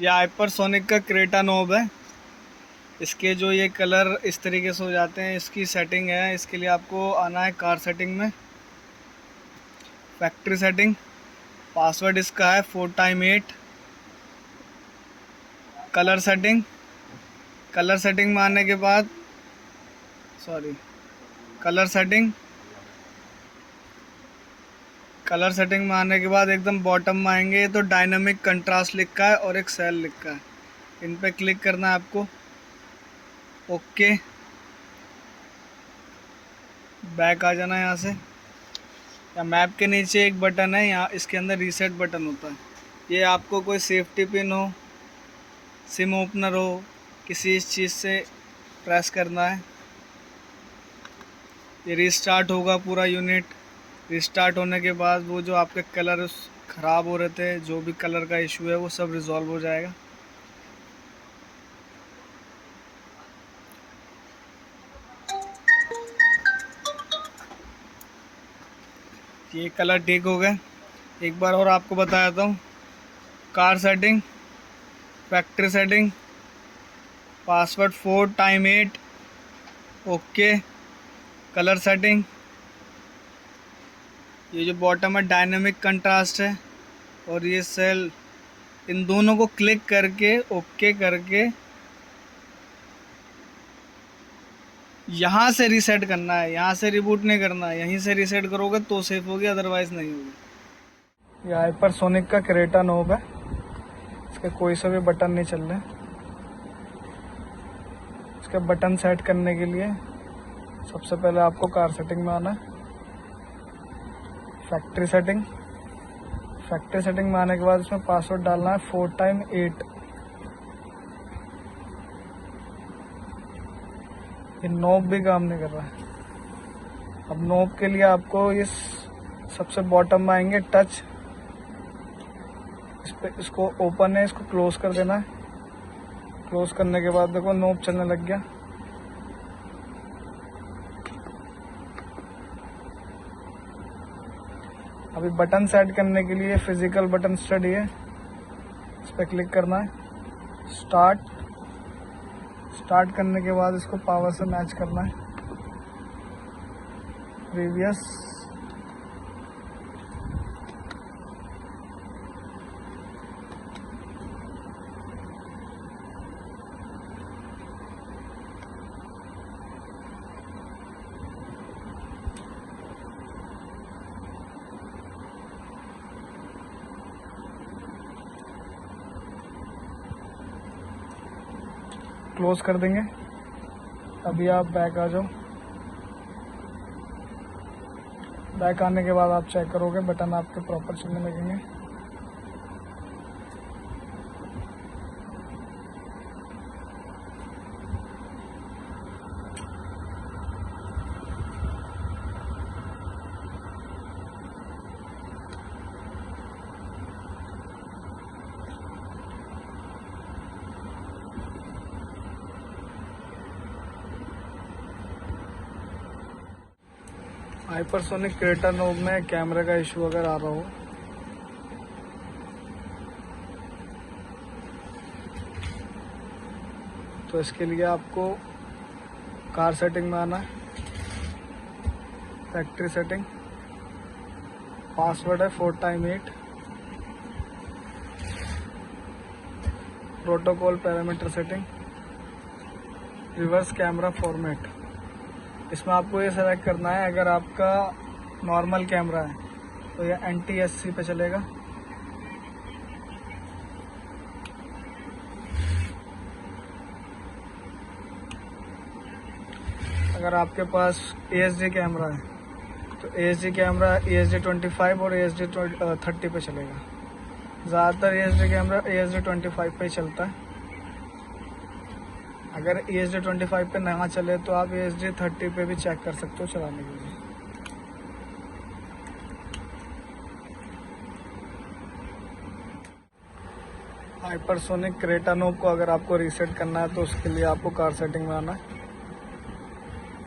ये हाइपरसोनिक का Creta knob है। इसके जो ये कलर इस तरीके से हो जाते हैं, इसकी सेटिंग है। इसके लिए आपको आना है कार सेटिंग में, फैक्ट्री सेटिंग। पासवर्ड इसका है 4x8। Colour setting, colour setting में आने के बाद कलर सेटिंग कलर सेटिंग में आने के बाद एकदम बॉटम में आएंगे तो डायनामिक कंट्रास्ट लिखा है और एक सेल लिखा है। इन पे क्लिक करना है आपको। ओके, बैक आ जाना है यहाँ से। या मैप के नीचे एक बटन है, यहाँ इसके अंदर रीसेट बटन होता है। ये आपको कोई सेफ्टी पिन हो, सिम ओपनर हो, किसी इस चीज़ से प्रेस करना है। ये रिस्टार्ट होगा पूरा यूनिट। रिस्टार्ट होने के बाद वो जो आपके कलर ख़राब हो रहे थे, जो भी कलर का इशू है, वो सब रिजॉल्व हो जाएगा। ये कलर ठीक हो गए। एक बार और आपको बता देता हूँ। Car setting, factory setting, password 4x8, okay, colour setting. ये जो बॉटम है डायनामिक कंट्रास्ट है, और ये सेल, इन दोनों को क्लिक करके ओके करके यहाँ से रीसेट करना है। यहाँ से रिबूट नहीं करना है, यहीं से रीसेट करोगे तो सेफ होगी, अदरवाइज नहीं होगी। ये हाइपरसोनिक का क्रेटा नॉब है। इसके कोई से भी बटन नहीं चल रहे। इसके बटन सेट करने के लिए सबसे पहले आपको कार सेटिंग में आना है, फैक्ट्री सेटिंग। फैक्ट्री सेटिंग में आने के बाद इसमें पासवर्ड डालना है 4x8। ये नॉब भी काम नहीं कर रहा है। अब नॉब के लिए आपको इस सबसे बॉटम में आएंगे, टच, इस पे इसको ओपन है, इसको क्लोज कर देना है। क्लोज करने के बाद देखो नॉब चलने लग गया। अभी बटन सेट करने के लिए फिजिकल बटन स्टडी है, इस पर क्लिक करना है। स्टार्ट करने के बाद इसको पावर से मैच करना है। प्रीवियस, क्लोज कर देंगे। अभी आप बैक आ जाओ। बैक आने के बाद आप चेक करोगे बटन आपके प्रॉपर चलने लगेंगे। हाइपरसोनिक क्रेटा नॉब में कैमरे का इशू अगर आ रहा हो तो इसके लिए आपको कार सेटिंग में आना है, फैक्ट्री सेटिंग, पासवर्ड है 4x8, protocol parameter setting, reverse camera format. इसमें आपको ये सेलेक्ट करना है, अगर आपका नॉर्मल कैमरा है तो ये NTSC पे चलेगा। अगर आपके पास ASD कैमरा है तो ASD कैमरा ASD25 और ASD30 पे चलेगा। ज़्यादातर ASD कैमरा ASD25 पे ही चलता है। अगर ASD25 पे ना चले तो आप ASD30 पे भी चेक कर सकते हो चलाने के लिए। हाइपरसोनिक क्रेटा नॉब को अगर आपको रीसेट करना है तो उसके लिए आपको कार सेटिंग में आना है,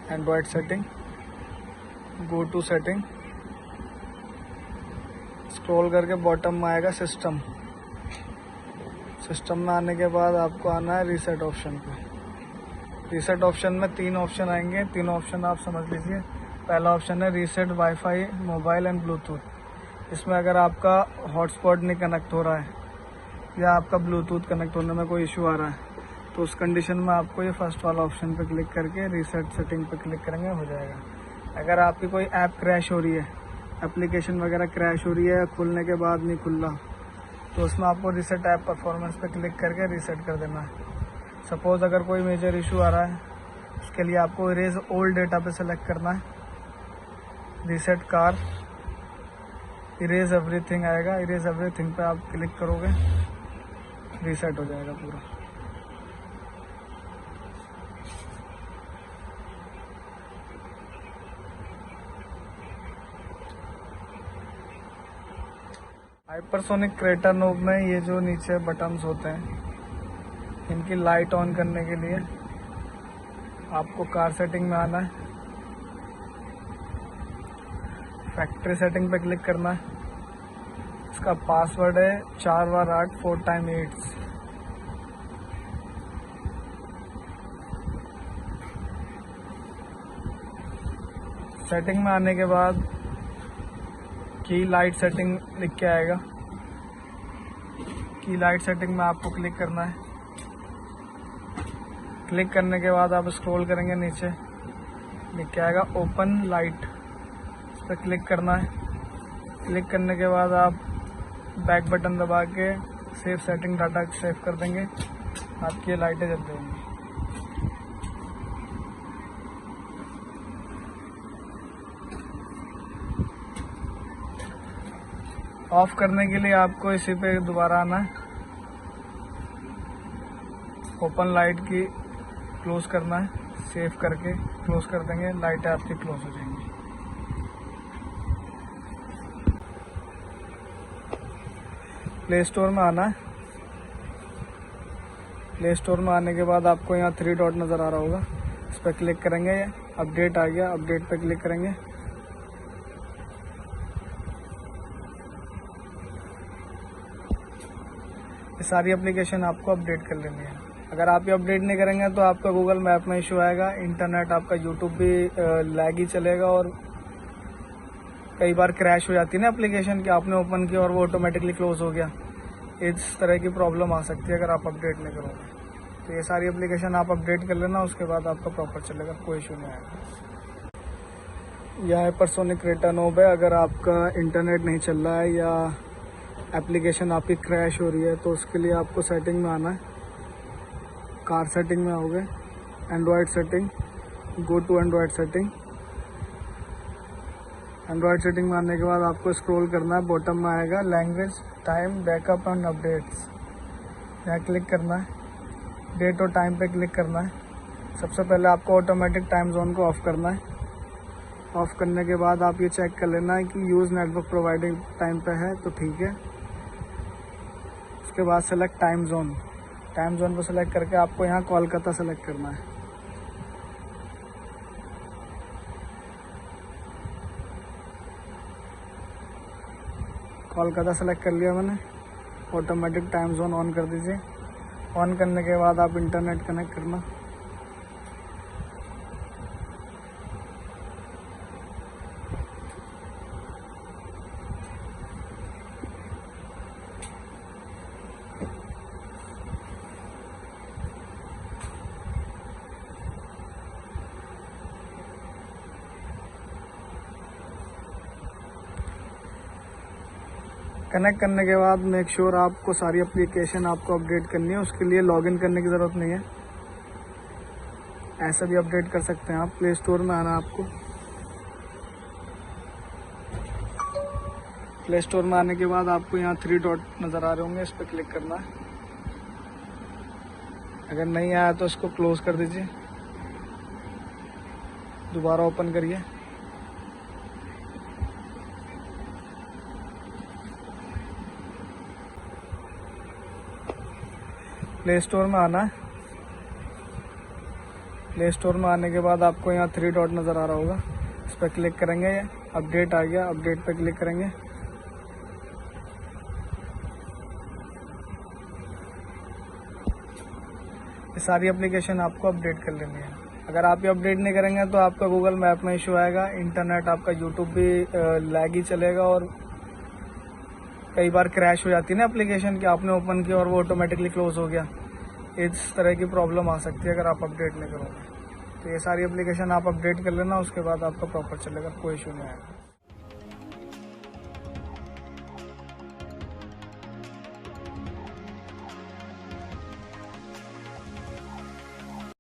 Android setting, go to setting, scroll करके बॉटम में आएगा सिस्टम। सिस्टम में आने के बाद आपको आना है रीसेट ऑप्शन पे। रीसेट ऑप्शन में 3 ऑप्शन आएंगे, तीनों ऑप्शन आप समझ लीजिए। पहला ऑप्शन है reset wifi mobile and Bluetooth. इसमें अगर आपका हॉटस्पॉट नहीं कनेक्ट हो रहा है या आपका ब्लूटूथ कनेक्ट होने में कोई इशू आ रहा है तो उस कंडीशन में आपको ये फर्स्ट वाला ऑप्शन पे क्लिक करके रीसेट सेटिंग पे क्लिक करेंगे, हो जाएगा। अगर आपकी कोई ऐप क्रैश हो रही है, एप्लीकेशन वगैरह क्रैश हो रही है, खुलने के बाद नहीं खुल रहा, तो उसमें आपको रीसेट ऐप परफॉर्मेंस पे क्लिक करके रीसेट कर देना है। सपोज़ अगर कोई मेजर इशू आ रहा है, उसके लिए आपको इरेज ओल्ड डेटा पे सेलेक्ट करना है। रीसेट कार, इरेज एवरीथिंग आएगा, इरेज एवरीथिंग पे आप क्लिक करोगे, रीसेट हो जाएगा पूरा। हाइपरसोनिक क्रेटा नोब में ये जो नीचे बटन्स होते हैं, इनकी लाइट ऑन करने के लिए आपको कार सेटिंग में आना है, फैक्ट्री सेटिंग पे क्लिक करना है। इसका पासवर्ड है 4 बार 8 4 टाइम 8। सेटिंग में आने के बाद की लाइट सेटिंग लिख के आएगा। की लाइट सेटिंग में आपको क्लिक करना है। क्लिक करने के बाद आप स्क्रॉल करेंगे नीचे, लिख के आएगा ओपन लाइट, इस पर क्लिक करना है। क्लिक करने के बाद आप बैक बटन दबा के सेव सेटिंग डाटा सेव कर देंगे, आपकी ये लाइटें जल जाएंगी। ऑफ करने के लिए आपको इसी पे दोबारा आना है, ओपन लाइट की क्लोज करना है, सेव करके क्लोज कर देंगे, लाइटें आपकी क्लोज हो जाएंगी। प्ले स्टोर में आना है। प्ले स्टोर में आने के बाद आपको यहाँ 3 डॉट नज़र आ रहा होगा, इस पर क्लिक करेंगे, अपडेट आ गया, अपडेट पे क्लिक करेंगे। सारी एप्लीकेशन आपको अपडेट कर लेनी है। अगर आप ये अपडेट नहीं करेंगे तो आपका गूगल मैप में इशू आएगा, इंटरनेट आपका यूट्यूब भी लैग ही चलेगा और कई बार क्रैश हो जाती है ना एप्लीकेशन कि आपने ओपन किया और वो ऑटोमेटिकली क्लोज हो गया। इस तरह की प्रॉब्लम आ सकती है अगर आप अपडेट नहीं करोगे। तो ये सारी एप्लीकेशन आप अपडेट कर लेना, उसके बाद आपका प्रॉपर चलेगा, कोई इशू नहीं आएगा। यह हाइपरसोनिक क्रेटा नोब है। अगर आपका इंटरनेट नहीं चल रहा है या एप्लीकेशन आपकी क्रैश हो रही है तो उसके लिए आपको सेटिंग में आना है, कार सेटिंग में आओगे, Android setting, go to Android setting. Android setting में आने के बाद आपको स्क्रॉल करना है, बॉटम में आएगा language, time, backup and updates, यहाँ क्लिक करना है। डेट और टाइम पे क्लिक करना है। सबसे पहले आपको ऑटोमेटिक टाइम जोन को ऑफ करना है। ऑफ करने के बाद आप ये चेक कर लेना है कि यूज़ नेटवर्क प्रोवाइडिंग टाइम पे है तो ठीक है। उसके बाद select time zone, time zone पर सेलेक्ट करके आपको यहाँ कोलकाता सेलेक्ट करना है। कोलकाता सेलेक्ट कर लिया मैंने। ऑटोमेटिक टाइम जोन ऑन कर दीजिए। ऑन करने के बाद आप इंटरनेट कनेक्ट करना। कनेक्ट करने के बाद मेक श्योर आपको सारी एप्लीकेशन आपको अपडेट करनी है, उसके लिए लॉगिन करने की ज़रूरत नहीं है, ऐसा भी अपडेट कर सकते हैं आप। प्ले स्टोर में आना आपको। प्ले स्टोर में आने के बाद आपको यहाँ 3 डॉट नज़र आ रहे होंगे, इस पर क्लिक करना है। अगर नहीं आया तो इसको क्लोज कर दीजिए, दोबारा ओपन करिए। प्ले स्टोर में आना है। प्ले स्टोर में आने के बाद आपको यहाँ 3 डॉट नज़र आ रहा होगा, इस पर क्लिक करेंगे, अपडेट आ गया, अपडेट पे क्लिक करेंगे। ये सारी एप्लीकेशन आपको अपडेट कर लेनी है। अगर आप ये अपडेट नहीं करेंगे तो आपका गूगल मैप में इशू आएगा, इंटरनेट आपका यूट्यूब भी लैग ही चलेगा और कई बार क्रैश हो जाती है ना एप्लीकेशन कि आपने ओपन किया और वो ऑटोमेटिकली क्लोज हो गया। इस तरह की प्रॉब्लम आ सकती है अगर आप अपडेट नहीं करोगे। तो ये सारी एप्लीकेशन आप अपडेट कर लेना, उसके बाद आपका प्रॉपर चलेगा, कोई इशू नहीं आएगा।